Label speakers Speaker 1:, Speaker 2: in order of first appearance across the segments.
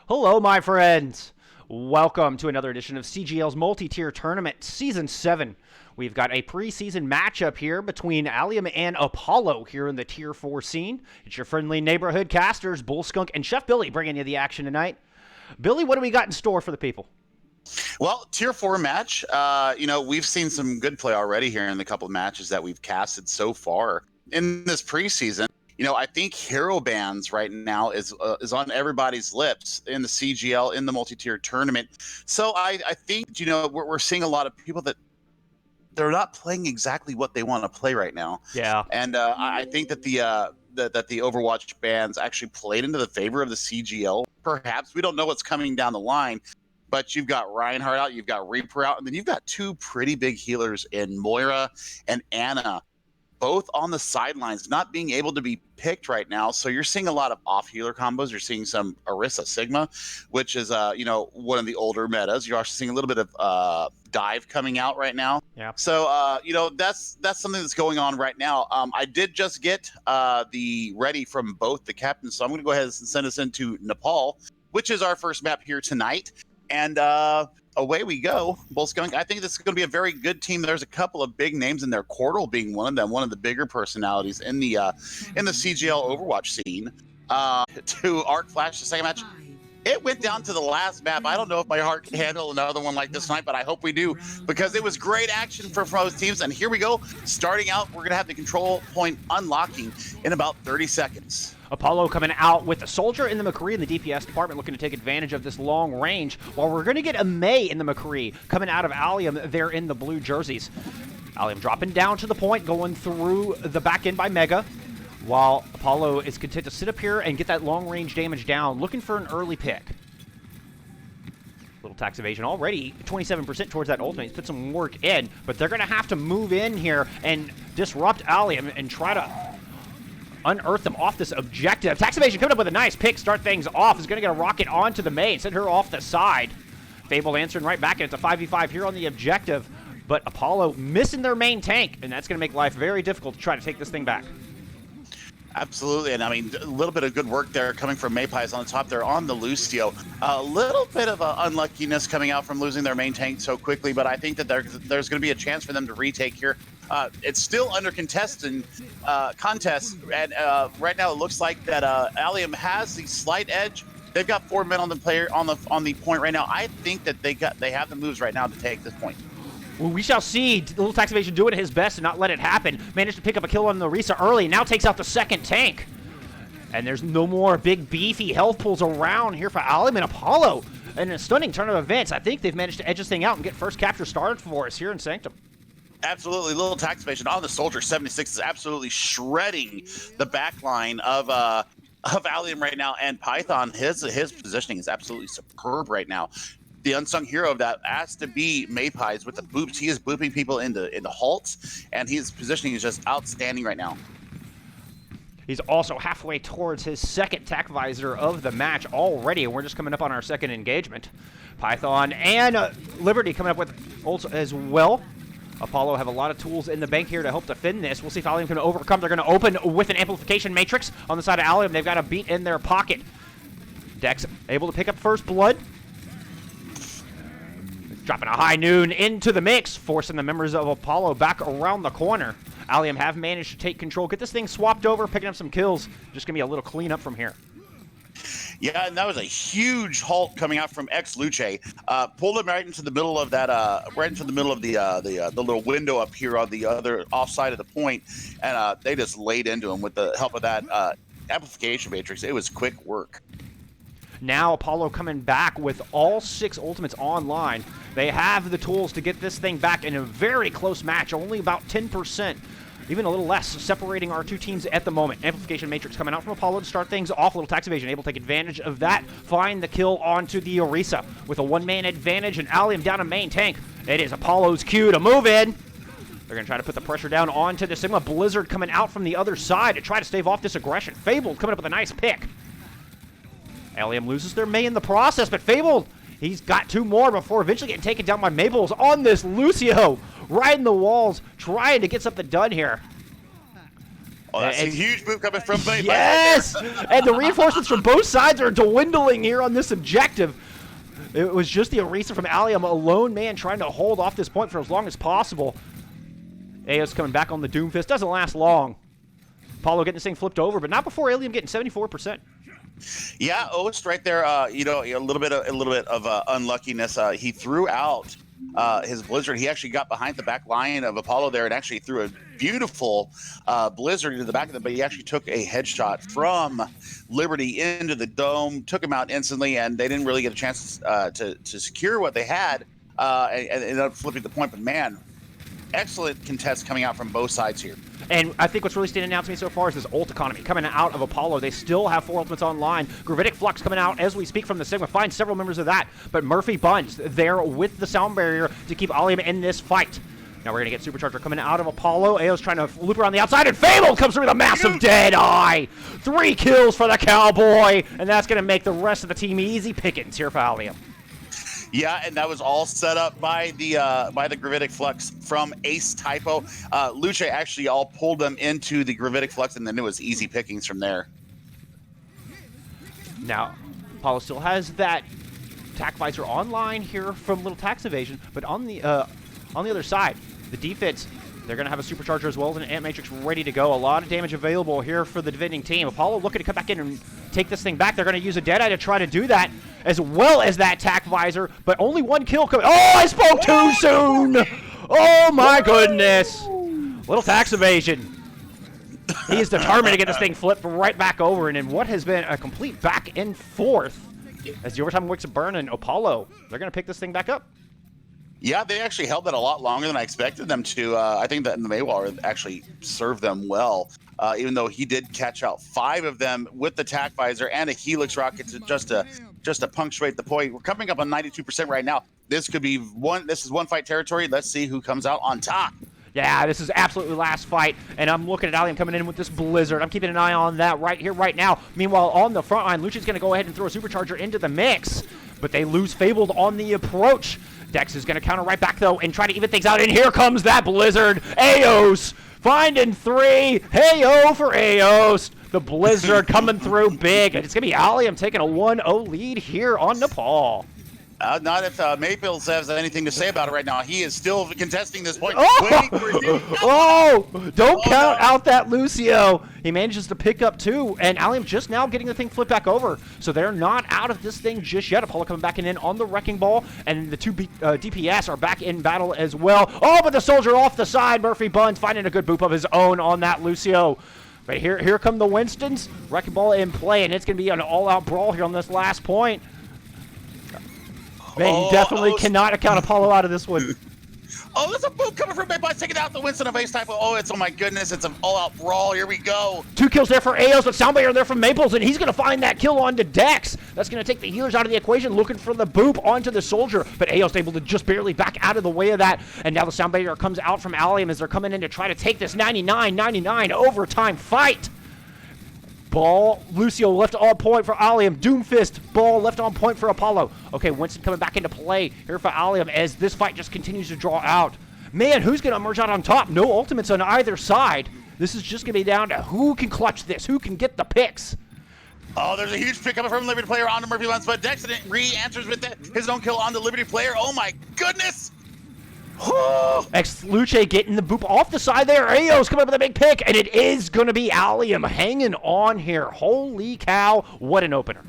Speaker 1: Hello, my friends. Welcome to another edition of CGL's multi-tier tournament, Season 7. We've got a preseason matchup here between Allium and Apollo here in the Tier 4 scene. It's your friendly neighborhood casters, Bull Skunk and Chef Billy bringing you the action tonight. Billy, what do we got in store for the people?
Speaker 2: Well, Tier 4 match, we've seen some good play already here in the couple of matches that we've casted so far in this preseason. I think hero bans right now is on everybody's lips in the CGL, in the multi-tier tournament. So I think, we're seeing a lot of people that they're not playing exactly what they want to play right now.
Speaker 1: Yeah.
Speaker 2: And I think that the Overwatch bans actually played into the favor of the CGL. Perhaps we don't know what's coming down the line, but you've got Reinhardt out, you've got Reaper out, and then you've got two pretty big healers in Moira and Anna, both on the sidelines, not being able to be picked right now. So you're seeing a lot of off healer combos. You're seeing some Orisa Sigma, which is one of the older metas. You're also seeing a little bit of dive coming out right now.
Speaker 1: Yeah.
Speaker 2: So that's something that's going on right now. I did just get the ready from both the captains, so I'm going to go ahead and send us into Nepal, which is our first map here tonight. And away we go. Bull Skunk, I think this is going to be a very good team. There's a couple of big names in there, Cordal being one of them, one of the bigger personalities in the CGL Overwatch scene. To Arc Flash, the second match, it went down to the last map. I don't know if my heart can handle another one like this tonight, but I hope we do, because it was great action for both teams. And here we go. Starting out, we're going to have the control point unlocking in about 30 seconds.
Speaker 1: Apollo coming out with the Soldier in the McCree in the DPS department, looking to take advantage of this long range, while we're going to get a May in the McCree coming out of Allium there in the blue jerseys. Allium dropping down to the point, going through the back end by Mega, while Apollo is content to sit up here and get that long range damage down, looking for an early pick. Little tax evasion already, 27% towards that ultimate. He's put some work in, but they're going to have to move in here and disrupt Allium and try to unearth them off this objective. Tax evasion coming up with a nice pick, start things off. Is going to get a rocket onto the main, send her off the side. Fable answering right back, and it's a 5v5 here on the objective. But Apollo missing their main tank, and that's going to make life very difficult to try to take this thing back.
Speaker 2: Absolutely, and I mean, a little bit of good work there coming from Maypies on the top there on the Lucio. A little bit of unluckiness coming out from losing their main tank so quickly, but I think that there's going to be a chance for them to retake here. It's still under contest, and right now it looks like that Allium has the slight edge. They've got 4 men on the point right now. I think that they have the moves right now to take this point.
Speaker 1: Well, we shall see. Little tax evasion doing his best to not let it happen. Managed to pick up a kill on the Orisa early. Now takes out the second tank. And there's no more big beefy health pools around here for Allium and Apollo. And a stunning turn of events. I think they've managed to edge this thing out and get first capture started for us here in Sanctum.
Speaker 2: Absolutely, little tax evasion on the Soldier. 76 is absolutely shredding the back line of Allium right now. And Python, his positioning is absolutely superb right now. The unsung hero of that has to be Maypies with the boops. He is booping people into halts, and his positioning is just outstanding right now.
Speaker 1: He's also halfway towards his second tack visor of the match already, and we're just coming up on our second engagement. Python and Liberty coming up with ults as well. Apollo have a lot of tools in the bank here to help defend this. We'll see if Allium can overcome. They're going to open with an amplification matrix on the side of Allium. They've got a beat in their pocket. Dex able to pick up first blood. Dropping a high noon into the mix, forcing the members of Apollo back around the corner. Allium have managed to take control, get this thing swapped over, picking up some kills. Just going to be a little cleanup from here.
Speaker 2: Yeah, and that was a huge halt coming out from X Luce. Pulled him right into the middle of that, right into the middle of the little window up here on the other offside of the point, and they just laid into him with the help of that amplification matrix. It was quick work.
Speaker 1: Now Apollo coming back with all 6 ultimates online. They have the tools to get this thing back in a very close match, only about 10%, even a little less, separating our two teams at the moment. Amplification matrix coming out from Apollo to start things off. Little tax evasion able to take advantage of that. Find the kill onto the Orisa with a 1-man advantage, and Allium down a main tank. It is Apollo's cue to move in. They're going to try to put the pressure down onto the Sigma. Blizzard coming out from the other side to try to stave off this aggression. Fabled coming up with a nice pick. Allium loses their May in the process, but Fabled, he's got 2 more before eventually getting taken down by Maples on this Lucio. Right in the walls, trying to get something done here.
Speaker 2: Oh, that's a huge move coming from Bay.
Speaker 1: Yes! And the reinforcements from both sides are dwindling here on this objective. It was just the Orisa from Allium, a lone man trying to hold off this point for as long as possible. Aos coming back on the Doomfist. Doesn't last long. Apollo getting this thing flipped over, but not before Allium getting 74%.
Speaker 2: Yeah, Oast right there. You know, a little bit of unluckiness. He threw out his Blizzard. He actually got behind the back line of Apollo there and actually threw a beautiful Blizzard into the back of them, but he actually took a headshot from Liberty into the dome, took him out instantly, and they didn't really get a chance to secure what they had and ended up flipping the point. But man, excellent contest coming out from both sides here.
Speaker 1: And I think what's really standing out to me so far is this ult economy coming out of Apollo. They still have 4 ultimates online. Gravitic Flux coming out as we speak from the Sigma. Find several members of that. But Murphy Buns there with the sound barrier to keep Allium in this fight. Now we're going to get Supercharger coming out of Apollo. Ao's trying to loop around the outside, and Fable comes through with a massive dead eye. 3 kills for the Cowboy, and that's going to make the rest of the team easy pickings here for Allium.
Speaker 2: Yeah, and that was all set up by the Gravitic Flux from Ace Typo. Luce actually all pulled them into the Gravitic Flux, and then it was easy pickings from there. Now,
Speaker 1: Apollo still has that Tac Visor online here from Little Tax Evasion, but on the other side, the defense, they're going to have a Supercharger as well as an Ant Matrix ready to go. A lot of damage available here for the defending team. Apollo looking to come back in and take this thing back. They're going to use a Deadeye to try to do that, as well as that Tac Visor, but only 1 kill coming. Oh, I spoke too soon! Oh my goodness! Little Tax Evasion. He is determined to get this thing flipped right back over, and in what has been a complete back and forth, as the overtime wicks burn, and Apollo, they're going to pick this thing back up.
Speaker 2: Yeah, they actually held that a lot longer than I expected them to. I think that the Mayweather actually served them well, even though he did catch out 5 of them with the Tac Visor and a Helix Rocket to just to punctuate the point. We're coming up on 92% right now. This could be this is one fight territory. Let's see who comes out on top.
Speaker 1: Yeah, this is absolutely last fight, and I'm looking at Allium coming in with this Blizzard. I'm keeping an eye on that right here, right now. Meanwhile, on the front line, Lucia's going to go ahead and throw a Supercharger into the mix, but they lose Fabled on the approach. Dex is going to counter right back, though, and try to even things out, and here comes that Blizzard. Aos finding 3. Hey-oh for Aos. The Blizzard coming through big, and it's going to be Allium taking a 1-0 lead here on Nepal.
Speaker 2: Not if Mayfield has anything to say about it right now. He is still contesting this point.
Speaker 1: Don't count out that Lucio. He manages to pick up 2, and Allium just now getting the thing flipped back over. So they're not out of this thing just yet. Apollo coming back in on the Wrecking Ball, and the 2 DPS are back in battle as well. Oh, but the Soldier off the side. Murphy Buns finding a good boop of his own on that Lucio. But here come the Winstons. Wrecking Ball in play, and it's going to be an all-out brawl here on this last point. Man, you definitely cannot account Apollo out of this one.
Speaker 2: Oh, there's a boot coming from Mayfield, taking out the Winston of Ace Typo. Oh my goodness, it's an all-out brawl. Here we go.
Speaker 1: 2 kills there for Aos, but Soundbarrier there from Maples, and he's going to find that kill onto Dex. That's going to take the healers out of the equation, looking for the boop onto the Soldier, but Aos able to just barely back out of the way of that, and now the Soundbarrier comes out from Allium as they're coming in to try to take this 99-99 overtime fight. Ball, Lucio left on point for Allium. Doomfist, ball left on point for Apollo. Okay, Winston coming back into play here for Allium as this fight just continues to draw out. Man, who's going to emerge out on top? No ultimates on either side. This is just going to be down to who can clutch this, who can get the picks.
Speaker 2: Oh, there's a huge pick coming from Liberty player onto Murphy Buns, but Dex re-answers with his own kill on the Liberty player. Oh my goodness!
Speaker 1: Luce getting the boop off the side there. Aos coming up with a big pick, and it is going to be Allium hanging on here. Holy cow, what an opener.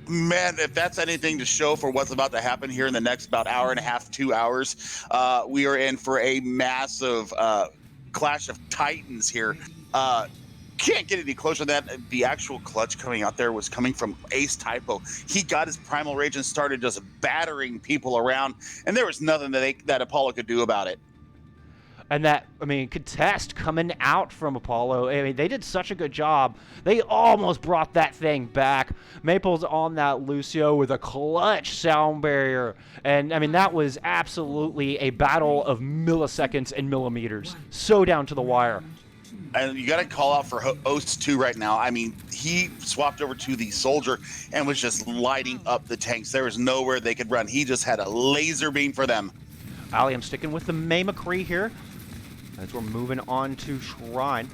Speaker 2: Man, if that's anything to show for what's about to happen here in the next about hour and a half, 2 hours, we are in for a massive clash of titans here. Can't get any closer to that. The actual clutch coming out there was coming from Ace Typo. He got his Primal Rage and started just battering people around, and there was nothing that Apollo could do about it.
Speaker 1: And that, I mean, contest coming out from Apollo. I mean, they did such a good job. They almost brought that thing back. Maples on that Lucio with a clutch sound barrier. And, I mean, that was absolutely a battle of milliseconds and millimeters. So down to the wire.
Speaker 2: And you got to call out for Oast 2 right now. I mean, he swapped over to the Soldier and was just lighting up the tanks. There was nowhere they could run. He just had a laser beam for them.
Speaker 1: Allium sticking with the May McCree here as we're moving on to Shrine.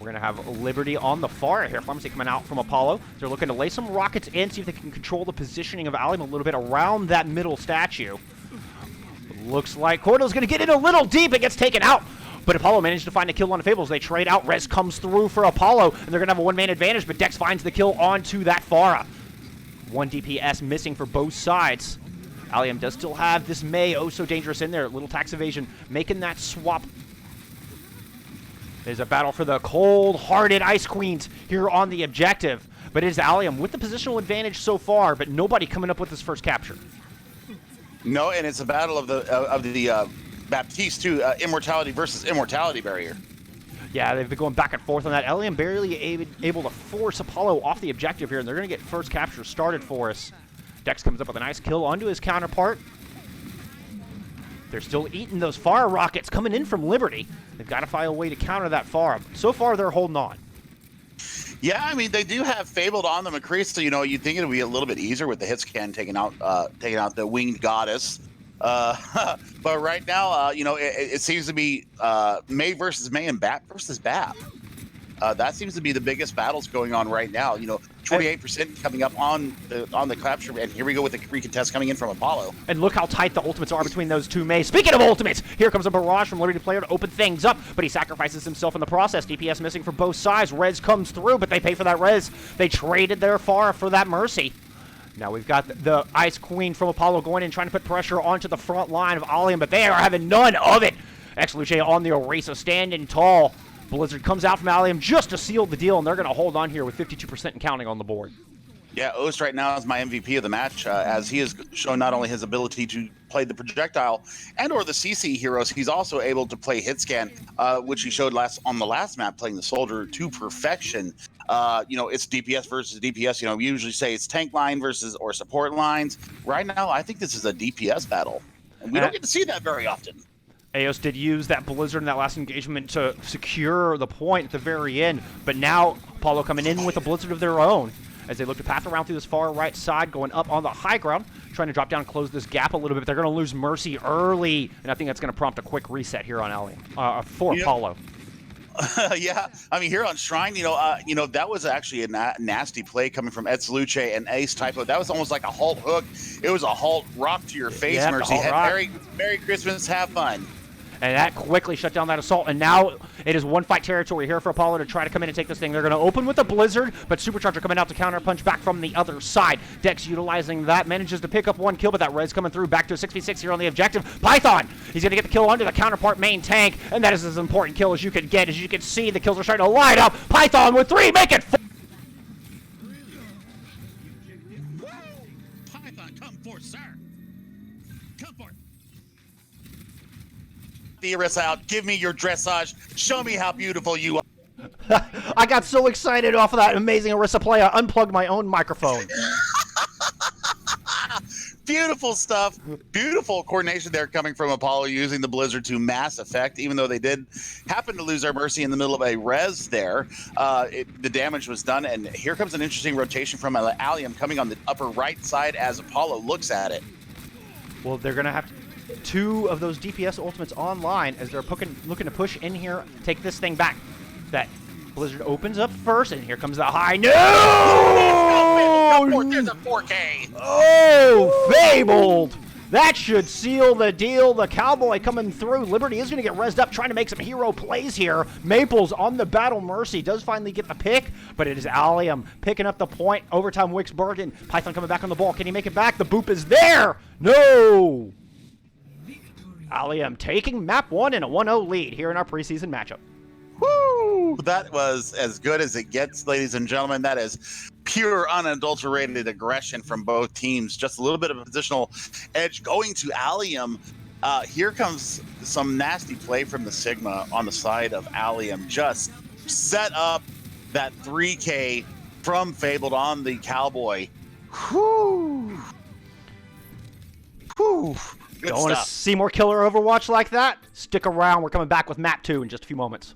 Speaker 1: We're going to have Liberty on the far here. Pharmacy coming out from Apollo. They're looking to lay some rockets in, see if they can control the positioning of Allium a little bit around that middle statue. Looks like Cordo's going to get in a little deep. It gets taken out. But Apollo managed to find a kill on the Fables. They trade out. Rez comes through for Apollo, and they're going to have a one-man advantage, but Dex finds the kill onto that Pharah. 1 DPS missing for both sides. Allium does still have this May, oh so dangerous in there. Little tax evasion, making that swap. There's a battle for the cold-hearted Ice Queens here on the objective. But it is Allium with the positional advantage so far, but nobody coming up with his first capture.
Speaker 2: No, and it's a battle of the Baptiste too, immortality versus immortality barrier.
Speaker 1: Yeah, they've been going back and forth on that. Allium barely able to force Apollo off the objective here, and they're going to get first capture started for us. Dex comes up with a nice kill onto his counterpart. They're still eating those fire rockets coming in from Liberty. They've got to find a way to counter that far. So far, they're holding on.
Speaker 2: Yeah, I mean, they do have Fabled on the McCree, so, you know, you'd think it would be a little bit easier with the hit scan taking out the winged goddess. But right now, you know, it seems to be May versus May and Bap versus Bap. That seems to be the biggest battles going on right now. You know, 28% coming up on the capture, and here we go with the recontest coming in from Apollo.
Speaker 1: And look how tight the ultimates are between those two Mays. Speaking of ultimates, here comes a barrage from Liberty player to open things up, but he sacrifices himself in the process. DPS missing for both sides. Rez comes through, but they pay for that Rez. They traded their Pharah for that Mercy. Now we've got the Ice Queen from Apollo going in, trying to put pressure onto the front line of Allium, but they are having none of it. Ex-Luce on the Orisa, standing tall. Blizzard comes out from Allium just to seal the deal, and they're going to hold on here with 52% and counting on the board.
Speaker 2: Yeah, Oast right now is my MVP of the match, as he has shown not only his ability to play the projectile and or the CC heroes, he's also able to play hit scan, which he showed on the last map, playing the soldier to perfection. You know, it's DPS versus DPS. You know, we usually say it's tank line versus or support lines. Right now, I think this is a DPS battle, and we don't get to see that very often.
Speaker 1: Eos did use that Blizzard in that last engagement to secure the point at the very end, but now Apollo coming in with a Blizzard of their own as they look to path around through this far right side, going up on the high ground, trying to drop down and close this gap a little bit. They're going to lose Mercy early, and I think that's going to prompt a quick reset here on Allium for Apollo.
Speaker 2: Yeah, I mean, here on Shrine, you know, that was actually a nasty play coming from Luce and Ace Typo. That was almost like a halt hook. It was a halt rock to your face,
Speaker 1: yeah,
Speaker 2: Mercy. Merry Christmas, have fun.
Speaker 1: And that quickly shut down that assault, and now it is one fight territory here for Apollo to try to come in and take this thing. They're going to open with a Blizzard, but Supercharger coming out to counter-punch back from the other side. Dex utilizing that, manages to pick up one kill, but that Rez coming through, back to a 6v6 here on the objective. Python, he's going to get the kill under the counterpart main tank, and that is as important kill as you could get. As you can see, the kills are starting to line up. Python with 3, make it 4.
Speaker 2: Python, come for, sir. Come for. The Orisa out. Give me your dressage. Show me how beautiful you are.
Speaker 1: I got so excited off of that amazing Orisa play, I unplugged my own microphone.
Speaker 2: Beautiful stuff. Beautiful coordination there coming from Apollo, using the Blizzard to mass effect, even though they did happen to lose their Mercy in the middle of a res there. The damage was done, and here comes an interesting rotation from Allium coming on the upper right side as Apollo looks at it.
Speaker 1: Well, they're going to have 2 of those DPS ultimates online as they're looking to push in here, take this thing back. That Blizzard opens up first, and here comes the high. No!
Speaker 2: There's a 4K.
Speaker 1: Oh, Fabled! That should seal the deal. The Cowboy coming through. Liberty is going to get rezzed up, trying to make some hero plays here. Maples on the battle. Mercy does finally get the pick, but it is Allium picking up the point. Overtime Wicks Bergen. Python coming back on the ball. Can he make it back? The boop is there. No! Allium taking map 1 in a 1-0 lead here in our preseason matchup.
Speaker 2: Woo! That was as good as it gets, ladies and gentlemen. That is pure, unadulterated aggression from both teams. Just a little bit of a positional edge going to Allium. Here comes some nasty play from the Sigma on the side of Allium. Just set up that 3K from Fabled on the Cowboy. Whew. Whew.
Speaker 1: Don't want to see more killer Overwatch like that? Stick around. We're coming back with map 2 in just a few moments.